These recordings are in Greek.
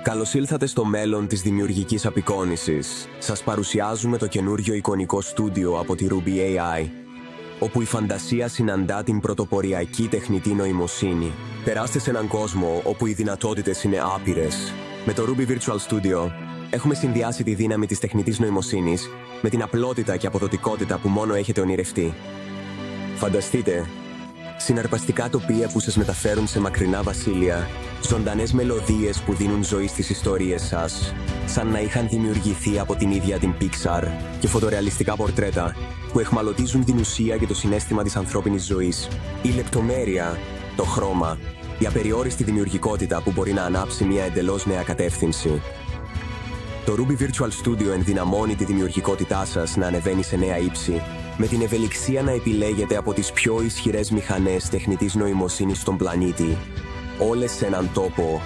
Καλώς ήλθατε στο μέλλον της δημιουργικής απεικόνησης. Σας παρουσιάζουμε το καινούριο εικονικό στούντιο από τη Ruby AI, όπου η φαντασία συναντά την πρωτοποριακή τεχνητή νοημοσύνη. Περάστε σε έναν κόσμο όπου οι δυνατότητες είναι άπειρες. Με το Ruby Virtual Studio έχουμε συνδυάσει τη δύναμη της τεχνητής νοημοσύνης με την απλότητα και αποδοτικότητα που μόνο έχετε ονειρευτεί. Φανταστείτε συναρπαστικά τοπία που σας μεταφέρουν σε μακρινά βασίλεια, ζωντανές μελωδίες που δίνουν ζωή στις ιστορίες σας, σαν να είχαν δημιουργηθεί από την ίδια την Pixar, και φωτορεαλιστικά πορτρέτα που εχμαλωτίζουν την ουσία και το συναίσθημα της ανθρώπινης ζωής. Η λεπτομέρεια, το χρώμα, η απεριόριστη δημιουργικότητα που μπορεί να ανάψει μια εντελώς νέα κατεύθυνση. Το Ruby Virtual Studio ενδυναμώνει τη δημιουργικότητά σας να ανεβαίνει σε νέα ύψη, με την ευελιξία να επιλέγετε από τις πιο ισχυρές μηχανές τεχνητής νοημοσύνης στον πλανήτη, όλες σε έναν τόπο,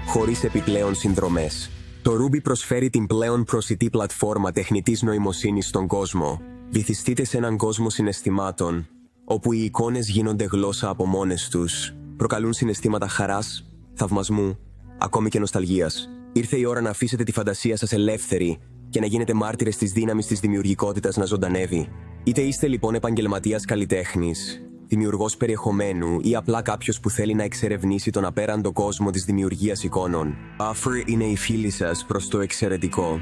χωρίς επιπλέον συνδρομές. Το Ruby προσφέρει την πλέον προσιτή πλατφόρμα τεχνητής νοημοσύνης στον κόσμο. Βυθιστείτε σε έναν κόσμο συναισθημάτων, όπου οι εικόνες γίνονται γλώσσα από μόνες τους, προκαλούν συναισθήματα χαράς, θαυμασμού, ακόμη και νοσταλγίας. Ήρθε η ώρα να αφήσετε τη φαντασία σας ελεύθερη και να γίνετε μάρτυρες της δύναμης της δημιουργικότητας να ζωντανεύει. Είτε είστε λοιπόν επαγγελματίας καλλιτέχνης, δημιουργός περιεχομένου ή απλά κάποιος που θέλει να εξερευνήσει τον απέραντο κόσμο της δημιουργίας εικόνων, Offer είναι η φίλη σας προς το εξαιρετικό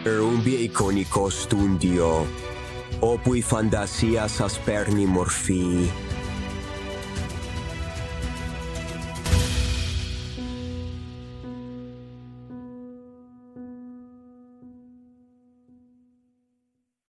Ruby εικονικό στούντιο, όπου η φαντασία σας παίρνει μορφή.